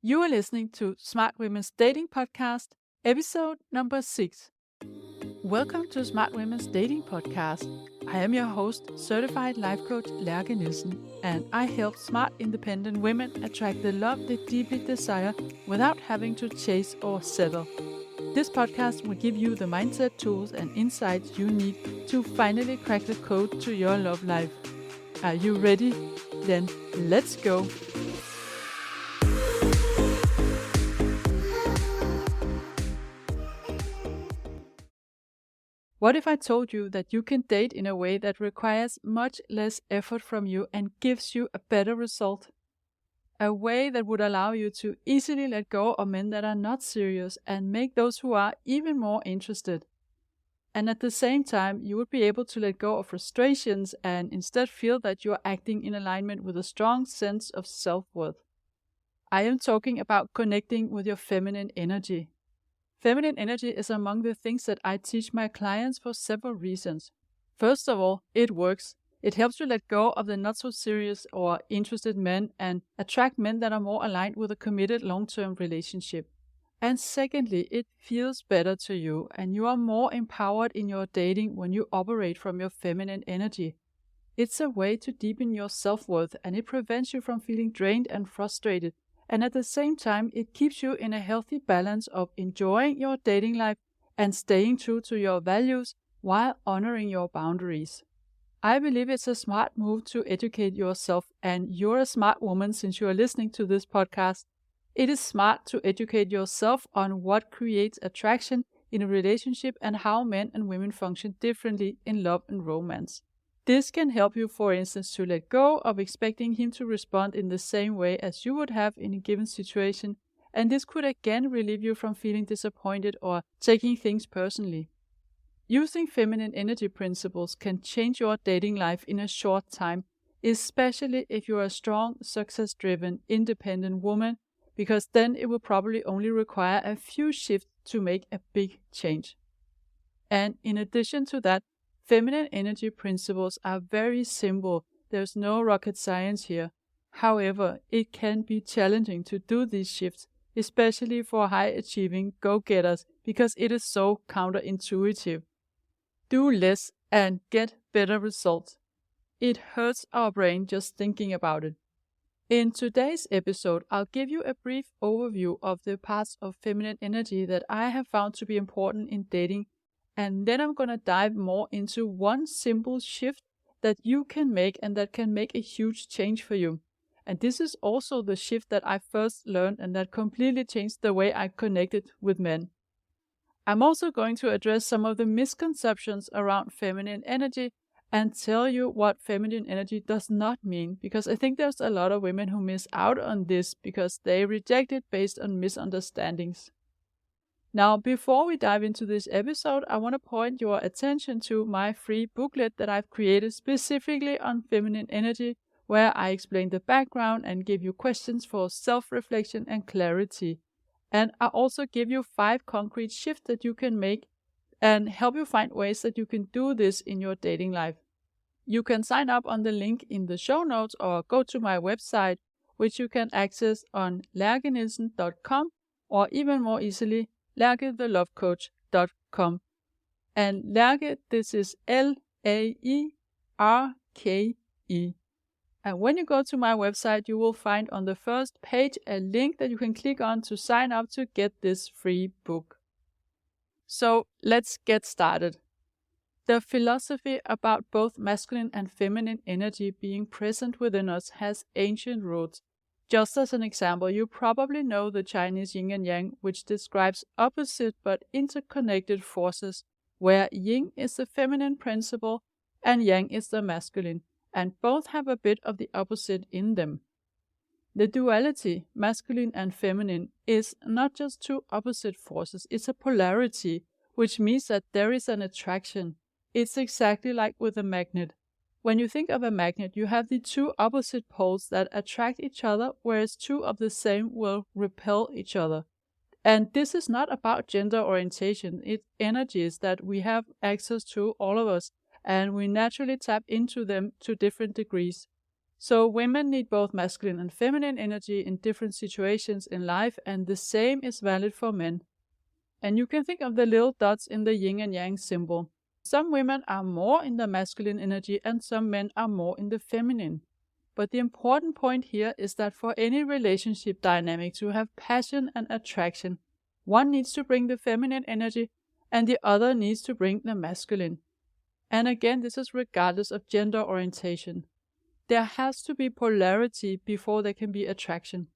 You are listening to Smart Women's Dating Podcast, episode number 6. Welcome to Smart Women's Dating Podcast. I am your host, certified life coach Lærke Nielsen, and I help smart, independent women attract the love they deeply desire without having to chase or settle. This podcast will give you the mindset tools and insights you need to finally crack the code to your love life. Are you ready? Then let's go! What if I told you that you can date in a way that requires much less effort from you and gives you a better result? A way that would allow you to easily let go of men that are not serious and make those who are even more interested. And at the same time, you would be able to let go of frustrations and instead feel that you are acting in alignment with a strong sense of self-worth. I am talking about connecting with your feminine energy. Feminine energy is among the things that I teach my clients for several reasons. First of all, it works. It helps you let go of the not so serious or interested men and attract men that are more aligned with a committed long-term relationship. And secondly, it feels better to you and you are more empowered in your dating when you operate from your feminine energy. It's a way to deepen your self-worth and it prevents you from feeling drained and frustrated. And at the same time, it keeps you in a healthy balance of enjoying your dating life and staying true to your values while honoring your boundaries. I believe it's a smart move to educate yourself, and you're a smart woman since you are listening to this podcast. It is smart to educate yourself on what creates attraction in a relationship and how men and women function differently in love and romance. This can help you, for instance, to let go of expecting him to respond in the same way as you would have in a given situation, and this could again relieve you from feeling disappointed or taking things personally. Using feminine energy principles can change your dating life in a short time, especially if you're a strong, success-driven, independent woman, because then it will probably only require a few shifts to make a big change. And in addition to that, feminine energy principles are very simple. There's no rocket science here. However, it can be challenging to do these shifts, especially for high-achieving go-getters, because it is so counterintuitive. Do less and get better results. It hurts our brain just thinking about it. In today's episode, I'll give you a brief overview of the parts of feminine energy that I have found to be important in dating. And then I'm going to dive more into one simple shift that you can make and that can make a huge change for you. And this is also the shift that I first learned and that completely changed the way I connected with men. I'm also going to address some of the misconceptions around feminine energy and tell you what feminine energy does not mean, because I think there's a lot of women who miss out on this because they reject it based on misunderstandings. Now, before we dive into this episode, I want to point your attention to my free booklet that I've created specifically on feminine energy, where I explain the background and give you questions for self-reflection and clarity. And I also give you 5 concrete shifts that you can make and help you find ways that you can do this in your dating life. You can sign up on the link in the show notes or go to my website, which you can access on lærkenielsen.com or even more easily, lærkethelovecoach.com. And Lærke, this is Laerke. And when you go to my website, you will find on the first page a link that you can click on to sign up to get this free book. So let's get started. The philosophy about both masculine and feminine energy being present within us has ancient roots. Just as an example, you probably know the Chinese yin and yang, which describes opposite but interconnected forces, where yin is the feminine principle and yang is the masculine, and both have a bit of the opposite in them. The duality, masculine and feminine, is not just two opposite forces, it's a polarity, which means that there is an attraction. It's exactly like with a magnet. When you think of a magnet, you have the two opposite poles that attract each other, whereas two of the same will repel each other. And this is not about gender orientation, it's energies that we have access to, all of us, and we naturally tap into them to different degrees. So women need both masculine and feminine energy in different situations in life, and the same is valid for men. And you can think of the little dots in the yin and yang symbol. Some women are more in the masculine energy and some men are more in the feminine. But the important point here is that for any relationship dynamic to have passion and attraction, one needs to bring the feminine energy and the other needs to bring the masculine. And again, this is regardless of gender orientation. There has to be polarity before there can be attraction.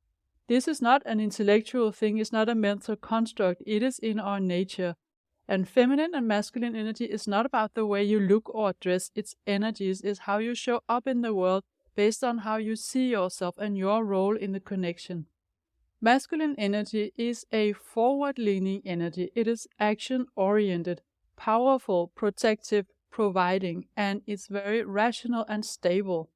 This is not an intellectual thing, it's not a mental construct, it is in our nature. And feminine and masculine energy is not about the way you look or dress, its energies is how you show up in the world based on how you see yourself and your role in the connection. Masculine energy is a forward-leaning energy. It is action-oriented, powerful, protective, providing, and it's very rational and stable.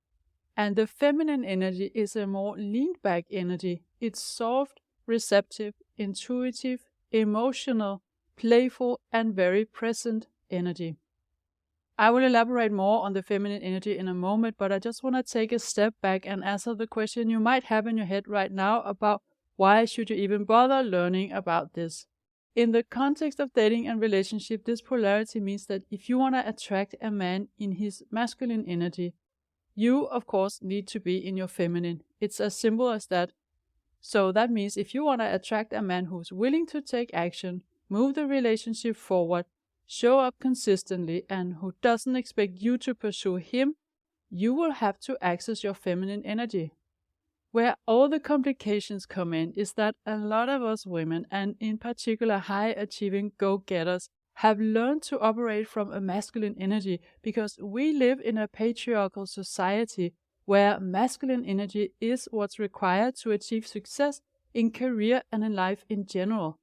And the feminine energy is a more lean-back energy. It's soft, receptive, intuitive, emotional, playful, and very present energy. I will elaborate more on the feminine energy in a moment, but I just want to take a step back and answer the question you might have in your head right now about why should you even bother learning about this. In the context of dating and relationship, this polarity means that if you want to attract a man in his masculine energy, you, of course, need to be in your feminine. It's as simple as that. So that means if you want to attract a man who's willing to take action, move the relationship forward, show up consistently, and who doesn't expect you to pursue him, you will have to access your feminine energy. Where all the complications come in is that a lot of us women, and in particular high-achieving go-getters, have learned to operate from a masculine energy because we live in a patriarchal society where masculine energy is what's required to achieve success in career and in life in general.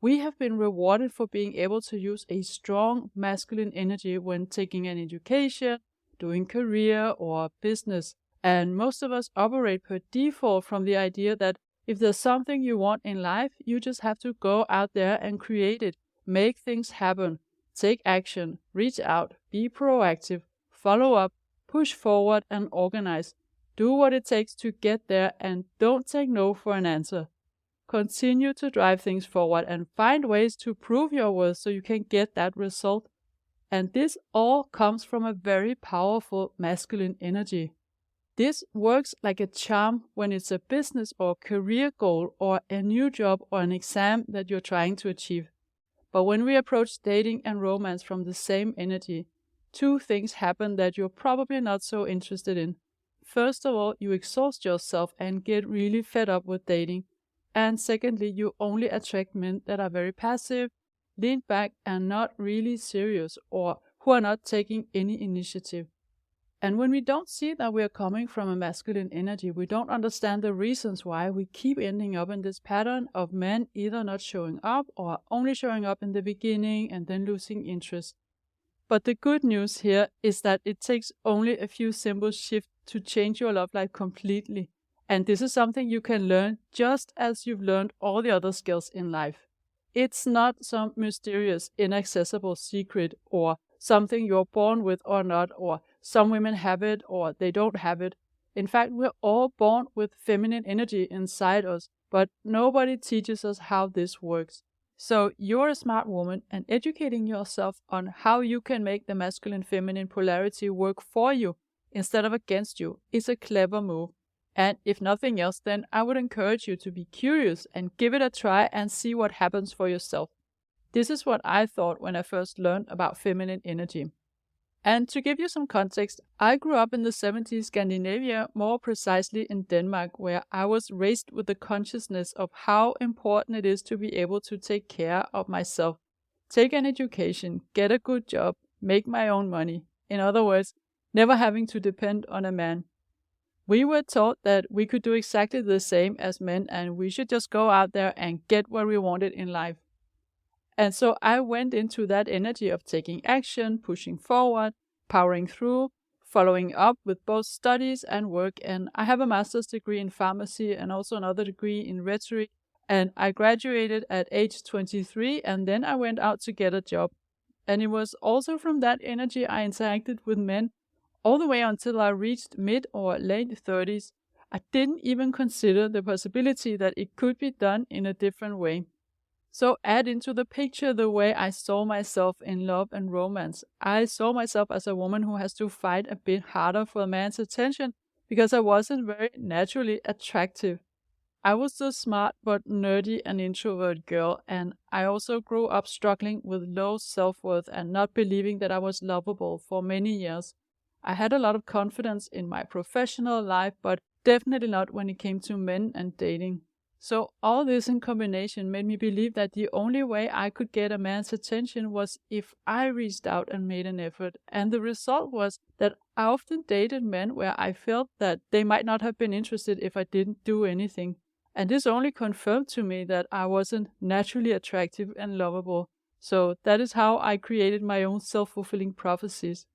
We have been rewarded for being able to use a strong masculine energy when taking an education, doing career or business. And most of us operate per default from the idea that if there's something you want in life, you just have to go out there and create it, make things happen, take action, reach out, be proactive, follow up, push forward and organize. Do what it takes to get there and don't take no for an answer. Continue to drive things forward and find ways to prove your worth so you can get that result. And this all comes from a very powerful masculine energy. This works like a charm when it's a business or career goal or a new job or an exam that you're trying to achieve. But when we approach dating and romance from the same energy, two things happen that you're probably not so interested in. First of all, you exhaust yourself and get really fed up with dating. And secondly, you only attract men that are very passive, lean back, and not really serious, or who are not taking any initiative. And when we don't see that we are coming from a masculine energy, we don't understand the reasons why we keep ending up in this pattern of men either not showing up or only showing up in the beginning and then losing interest. But the good news here is that it takes only a few simple shifts to change your love life completely. And this is something you can learn just as you've learned all the other skills in life. It's not some mysterious, inaccessible secret or something you're born with or not, or some women have it or they don't have it. In fact, we're all born with feminine energy inside us, but nobody teaches us how this works. So you're a smart woman, and educating yourself on how you can make the masculine-feminine polarity work for you instead of against you is a clever move. And if nothing else, then I would encourage you to be curious and give it a try and see what happens for yourself. This is what I thought when I first learned about feminine energy. And to give you some context, I grew up in the 70s Scandinavia, more precisely in Denmark, where I was raised with the consciousness of how important it is to be able to take care of myself, take an education, get a good job, make my own money. In other words, never having to depend on a man. We were taught that we could do exactly the same as men and we should just go out there and get what we wanted in life. And so I went into that energy of taking action, pushing forward, powering through, following up with both studies and work. And I have a master's degree in pharmacy and also another degree in rhetoric. And I graduated at age 23 and then I went out to get a job. And it was also from that energy I interacted with men All the way until I reached mid or late 30s, I didn't even consider the possibility that it could be done in a different way. So add into the picture the way I saw myself in love and romance. I saw myself as a woman who has to fight a bit harder for a man's attention because I wasn't very naturally attractive. I was the smart but nerdy and introvert girl, and I also grew up struggling with low self-worth and not believing that I was lovable for many years. I had a lot of confidence in my professional life, but definitely not when it came to men and dating. So all this in combination made me believe that the only way I could get a man's attention was if I reached out and made an effort. And the result was that I often dated men where I felt that they might not have been interested if I didn't do anything. And this only confirmed to me that I wasn't naturally attractive and lovable. So that is how I created my own self-fulfilling prophecies.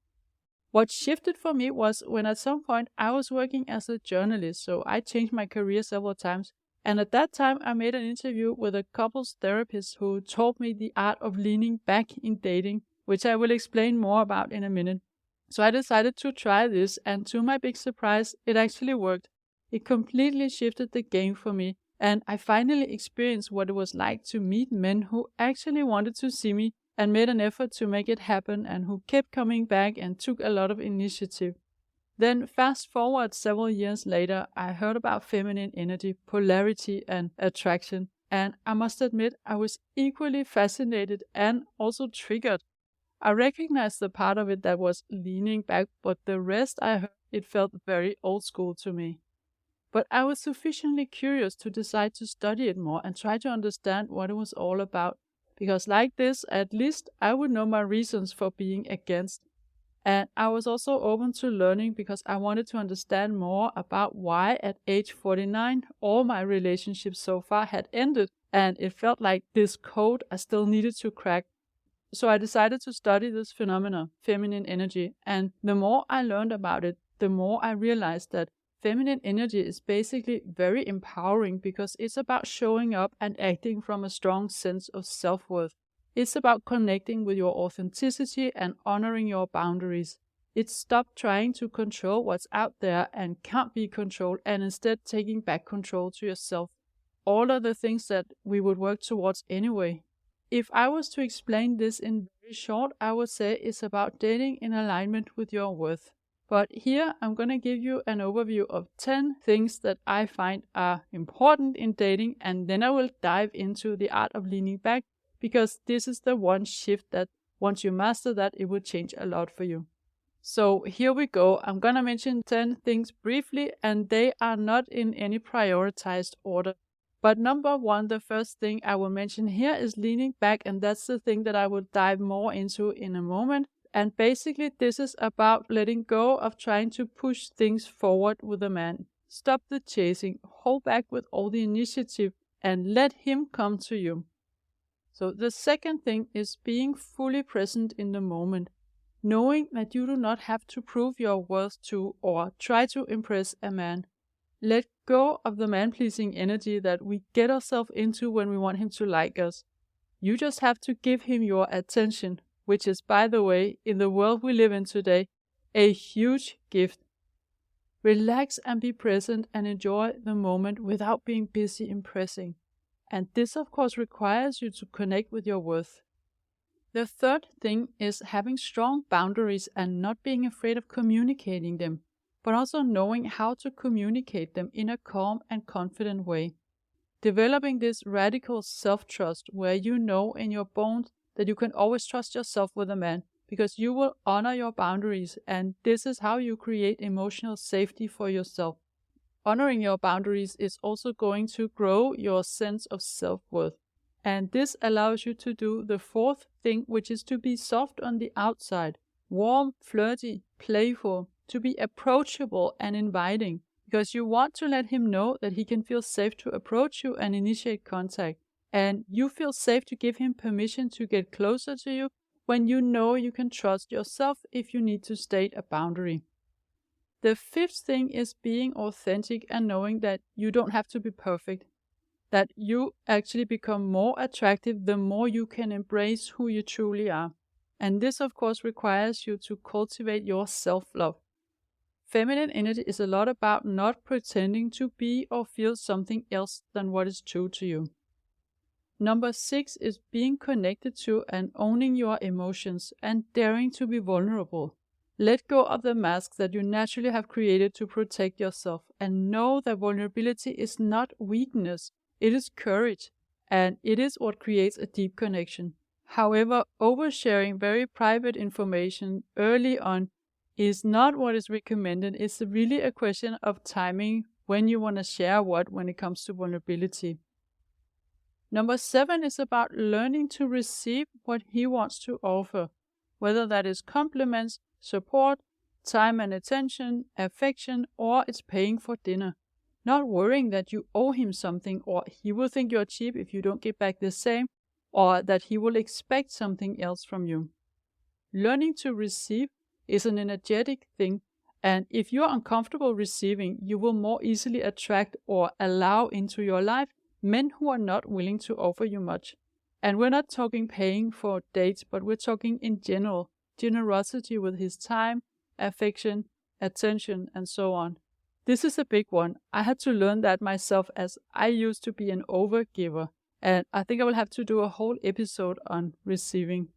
What shifted for me was when at some point I was working as a journalist, so I changed my career several times. And at that time, I made an interview with a couples therapist who taught me the art of leaning back in dating, which I will explain more about in a minute. So I decided to try this, and to my big surprise, it actually worked. It completely shifted the game for me, and I finally experienced what it was like to meet men who actually wanted to see me and made an effort to make it happen and who kept coming back and took a lot of initiative. Then fast forward several years later, I heard about feminine energy, polarity, and attraction, and I must admit I was equally fascinated and also triggered. I recognized the part of it that was leaning back, but the rest I heard, it felt very old school to me. But I was sufficiently curious to decide to study it more and try to understand what it was all about, because like this, at least I would know my reasons for being against. And I was also open to learning because I wanted to understand more about why at age 49 all my relationships so far had ended, and it felt like this code I still needed to crack. So I decided to study this phenomena, feminine energy, and the more I learned about it, the more I realized that feminine energy is basically very empowering because it's about showing up and acting from a strong sense of self-worth. It's about connecting with your authenticity and honoring your boundaries. It's stop trying to control what's out there and can't be controlled and instead taking back control to yourself. All of the things that we would work towards anyway. If I was to explain this in very short, I would say it's about dating in alignment with your worth. But here I'm going to give you an overview of 10 things that I find are important in dating, and then I will dive into the art of leaning back, because this is the one shift that once you master that, it will change a lot for you. So here we go. I'm going to mention 10 things briefly, and they are not in any prioritized order. But number one, the first thing I will mention here is leaning back, and that's the thing that I will dive more into in a moment. And basically, this is about letting go of trying to push things forward with a man. Stop the chasing, hold back with all the initiative, and let him come to you. So the second thing is being fully present in the moment, knowing that you do not have to prove your worth to or try to impress a man. Let go of the man-pleasing energy that we get ourselves into when we want him to like us. You just have to give him your attention, which is, by the way, in the world we live in today, a huge gift. Relax and be present and enjoy the moment without being busy impressing. And this, of course, requires you to connect with your worth. The third thing is having strong boundaries and not being afraid of communicating them, but also knowing how to communicate them in a calm and confident way. Developing this radical self-trust where you know in your bones that you can always trust yourself with a man because you will honor your boundaries, and this is how you create emotional safety for yourself. Honoring your boundaries is also going to grow your sense of self-worth. And this allows you to do the fourth thing, which is to be soft on the outside, warm, flirty, playful, to be approachable and inviting, because you want to let him know that he can feel safe to approach you and initiate contact. And you feel safe to give him permission to get closer to you when you know you can trust yourself if you need to state a boundary. The fifth thing is being authentic and knowing that you don't have to be perfect, that you actually become more attractive the more you can embrace who you truly are. And this, of course, requires you to cultivate your self-love. Feminine energy is a lot about not pretending to be or feel something else than what is true to you. Number 6 is being connected to and owning your emotions and daring to be vulnerable. Let go of the masks that you naturally have created to protect yourself and know that vulnerability is not weakness, it is courage, and it is what creates a deep connection. However, oversharing very private information early on is not what is recommended. It's really a question of timing when you want to share what when it comes to vulnerability. Number 7 is about learning to receive what he wants to offer, whether that is compliments, support, time and attention, affection, or it's paying for dinner. Not worrying that you owe him something or he will think you're cheap if you don't give back the same, or that he will expect something else from you. Learning to receive is an energetic thing, and if you're uncomfortable receiving, you will more easily attract or allow into your life men who are not willing to offer you much. And we're not talking paying for dates, but we're talking in general, generosity with his time, affection, attention, and so on. This is a big one. I had to learn that myself as I used to be an overgiver, and I think I will have to do a whole episode on receiving.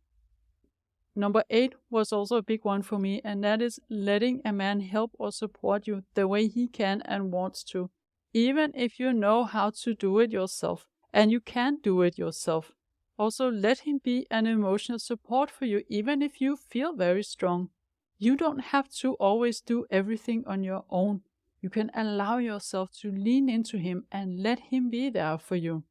Number 8 was also a big one for me, and that is letting a man help or support you the way he can and wants to, even if you know how to do it yourself, and you can do it yourself. Also, let him be an emotional support for you, even if you feel very strong. You don't have to always do everything on your own. You can allow yourself to lean into him and let him be there for you.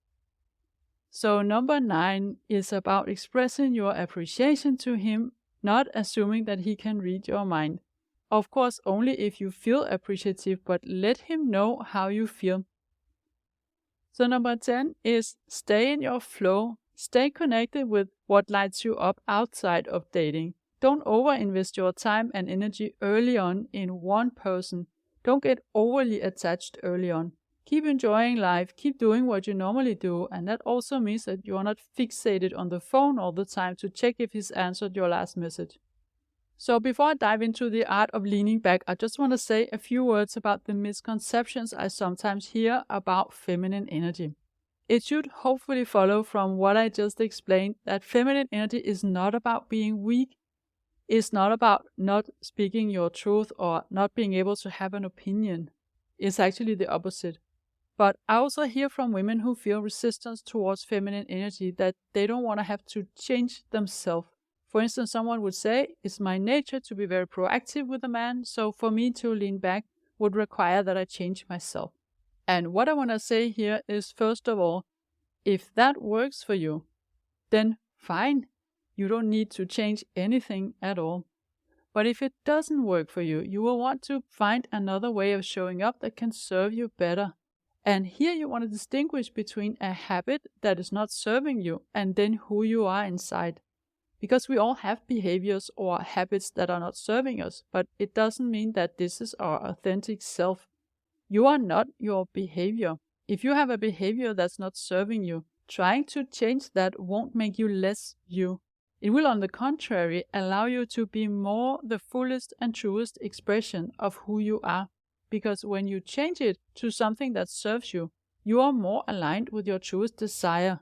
So number 9 is about expressing your appreciation to him, not assuming that he can read your mind. Of course, only if you feel appreciative, but let him know how you feel. So number 10 is stay in your flow. Stay connected with what lights you up outside of dating. Don't overinvest your time and energy early on in one person. Don't get overly attached early on. Keep enjoying life, keep doing what you normally do, and that also means that you are not fixated on the phone all the time to check if he's answered your last message. So before I dive into the art of leaning back, I just want to say a few words about the misconceptions I sometimes hear about feminine energy. It should hopefully follow from what I just explained that feminine energy is not about being weak. It's not about not speaking your truth or not being able to have an opinion. It's actually the opposite. But I also hear from women who feel resistance towards feminine energy that they don't want to have to change themselves. For instance, someone would say, it's my nature to be very proactive with a man, so for me to lean back would require that I change myself. And what I want to say here is, first of all, if that works for you, then fine. You don't need to change anything at all. But if it doesn't work for you, you will want to find another way of showing up that can serve you better. And here you want to distinguish between a habit that is not serving you and then who you are inside. Because we all have behaviors or habits that are not serving us, but it doesn't mean that this is our authentic self. You are not your behavior. If you have a behavior that's not serving you, trying to change that won't make you less you. It will, on the contrary, allow you to be more the fullest and truest expression of who you are. Because when you change it to something that serves you, you are more aligned with your truest desire.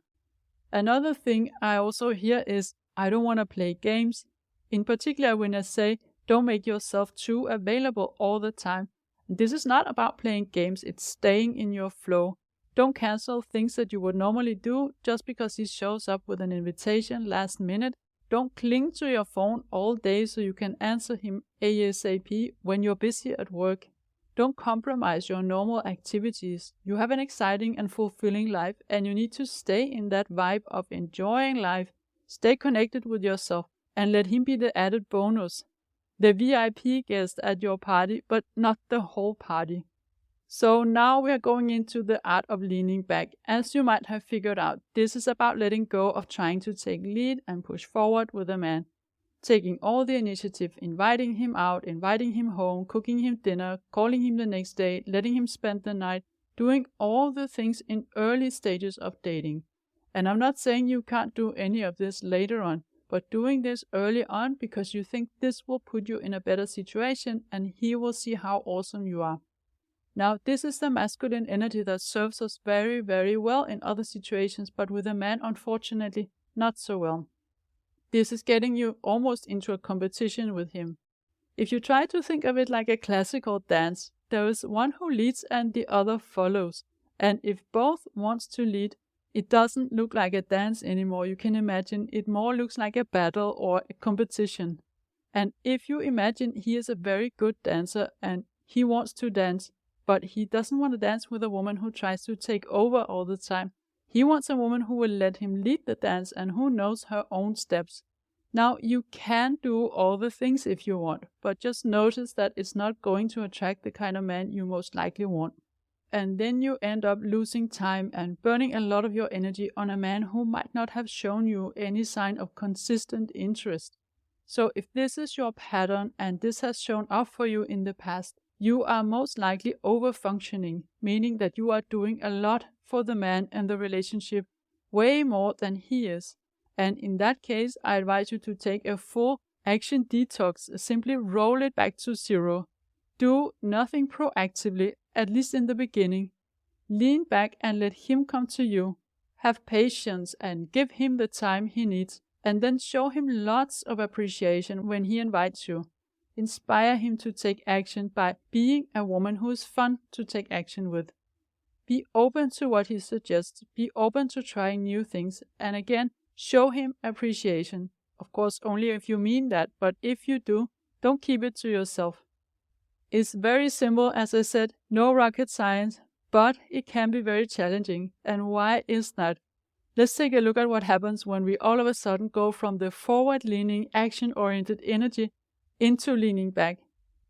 Another thing I also hear is, I don't want to play games. In particular, when I say, don't make yourself too available all the time. This is not about playing games, it's staying in your flow. Don't cancel things that you would normally do just because he shows up with an invitation last minute. Don't cling to your phone all day so you can answer him ASAP when you're busy at work. Don't compromise your normal activities. You have an exciting and fulfilling life, and you need to stay in that vibe of enjoying life. Stay connected with yourself and let him be the added bonus, the VIP guest at your party, but not the whole party. So now we are going into the art of leaning back. As you might have figured out, this is about letting go of trying to take lead and push forward with a man. Taking all the initiative, inviting him out, inviting him home, cooking him dinner, calling him the next day, letting him spend the night, doing all the things in early stages of dating. And I'm not saying you can't do any of this later on, but doing this early on because you think this will put you in a better situation and he will see how awesome you are. Now, this is the masculine energy that serves us very, very well in other situations, but with a man, unfortunately, not so well. This is getting you almost into a competition with him. If you try to think of it like a classical dance, there is one who leads and the other follows. And if both wants to lead, it doesn't look like a dance anymore. You can imagine it more looks like a battle or a competition. And if you imagine he is a very good dancer and he wants to dance, but he doesn't want to dance with a woman who tries to take over all the time. He wants a woman who will let him lead the dance and who knows her own steps. Now, you can do all the things if you want, but just notice that it's not going to attract the kind of man you most likely want. And then you end up losing time and burning a lot of your energy on a man who might not have shown you any sign of consistent interest. So if this is your pattern and this has shown up for you in the past, you are most likely over-functioning, meaning that you are doing a lot for the man and the relationship, way more than he is. And in that case, I advise you to take a full action detox, simply roll it back to zero. Do nothing proactively, at least in the beginning. Lean back and let him come to you. Have patience and give him the time he needs, and then show him lots of appreciation when he invites you. Inspire him to take action by being a woman who is fun to take action with. Be open to what he suggests, be open to trying new things, and again, show him appreciation. Of course, only if you mean that, but if you do, don't keep it to yourself. It's very simple, as I said, no rocket science, but it can be very challenging. And why is that? Let's take a look at what happens when we all of a sudden go from the forward-leaning, action-oriented energy into leaning back.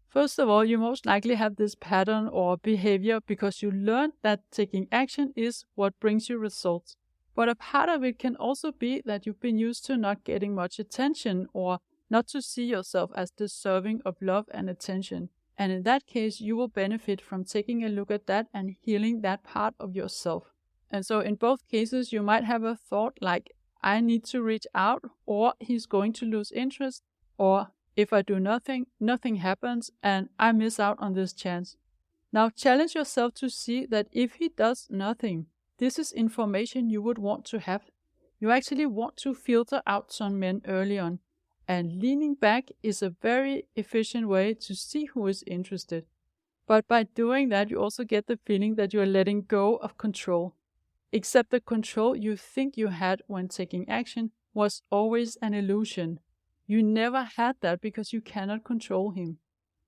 First of all, you most likely have this pattern or behavior because you learned that taking action is what brings you results. But a part of it can also be that you've been used to not getting much attention or not to see yourself as deserving of love and attention. And in that case, you will benefit from taking a look at that and healing that part of yourself. And so in both cases, you might have a thought like, I need to reach out, or he's going to lose interest, or if I do nothing, nothing happens and I miss out on this chance. Now challenge yourself to see that if he does nothing, this is information you would want to have. You actually want to filter out some men early on. And leaning back is a very efficient way to see who is interested. But by doing that, you also get the feeling that you are letting go of control. Except the control you think you had when taking action was always an illusion. You never had that because you cannot control him.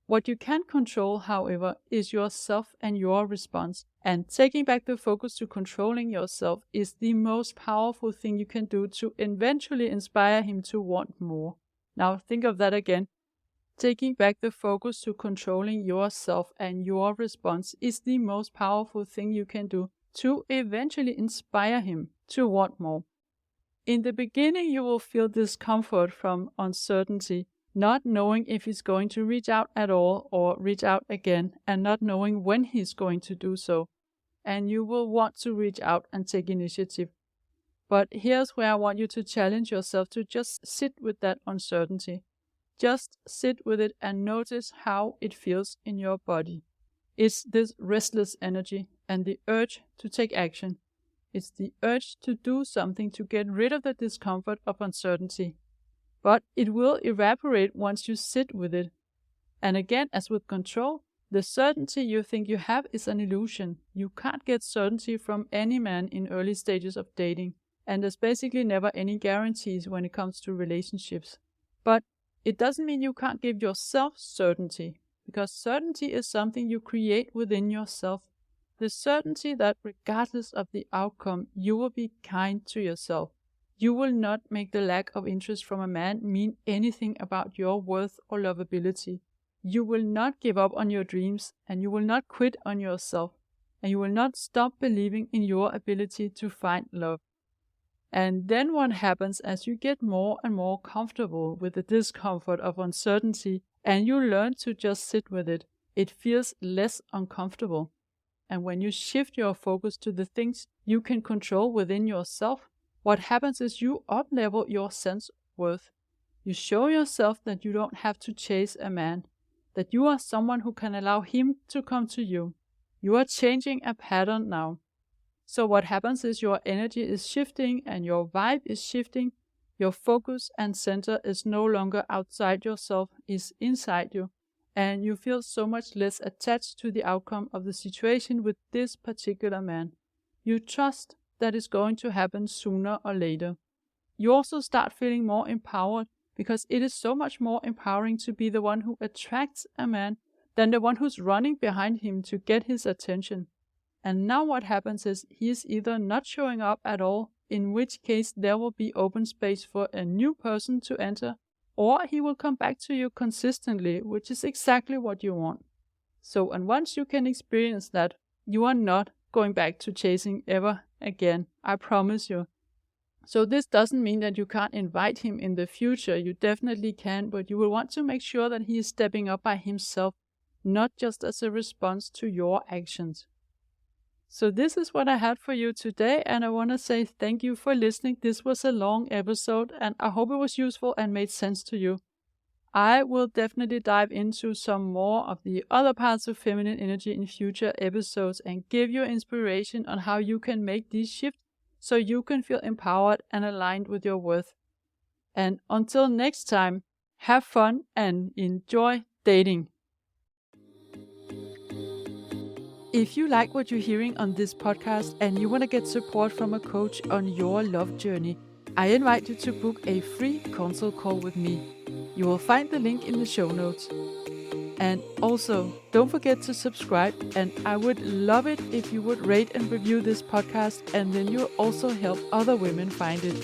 What you can control, however, is yourself and your response. And taking back the focus to controlling yourself is the most powerful thing you can do to eventually inspire him to want more. Now think of that again. Taking back the focus to controlling yourself and your response is the most powerful thing you can do to eventually inspire him to want more. In the beginning, you will feel discomfort from uncertainty, not knowing if he's going to reach out at all or reach out again, and not knowing when he's going to do so. And you will want to reach out and take initiative. But here's where I want you to challenge yourself to just sit with that uncertainty. Just sit with it and notice how it feels in your body. It's this restless energy and the urge to take action. It's the urge to do something to get rid of the discomfort of uncertainty. But it will evaporate once you sit with it. And again, as with control, the certainty you think you have is an illusion. You can't get certainty from any man in early stages of dating. And there's basically never any guarantees when it comes to relationships. But it doesn't mean you can't give yourself certainty, because certainty is something you create within yourself. The certainty that regardless of the outcome, you will be kind to yourself. You will not make the lack of interest from a man mean anything about your worth or lovability. You will not give up on your dreams, and you will not quit on yourself, and you will not stop believing in your ability to find love. And then what happens as you get more and more comfortable with the discomfort of uncertainty and you learn to just sit with it, it feels less uncomfortable. And when you shift your focus to the things you can control within yourself, what happens is you up-level your sense worth. You show yourself that you don't have to chase a man, that you are someone who can allow him to come to you. You are changing a pattern now. So what happens is your energy is shifting and your vibe is shifting. Your focus and center is no longer outside yourself, is inside you. And you feel so much less attached to the outcome of the situation with this particular man. You trust that it's going to happen sooner or later. You also start feeling more empowered because it is so much more empowering to be the one who attracts a man than the one who's running behind him to get his attention. And now what happens is he is either not showing up at all, in which case there will be open space for a new person to enter, or he will come back to you consistently, which is exactly what you want. So, and once you can experience that, you are not going back to chasing ever again, I promise you. So this doesn't mean that you can't invite him in the future. You definitely can, but you will want to make sure that he is stepping up by himself, not just as a response to your actions. So this is what I had for you today, and I want to say thank you for listening. This was a long episode, and I hope it was useful and made sense to you. I will definitely dive into some more of the other parts of feminine energy in future episodes and give you inspiration on how you can make these shifts so you can feel empowered and aligned with your worth. And until next time, have fun and enjoy dating. If you like what you're hearing on this podcast and you want to get support from a coach on your love journey, I invite you to book a free consult call with me. You will find the link in the show notes. And also, don't forget to subscribe, and I would love it if you would rate and review this podcast, and then you'll also help other women find it.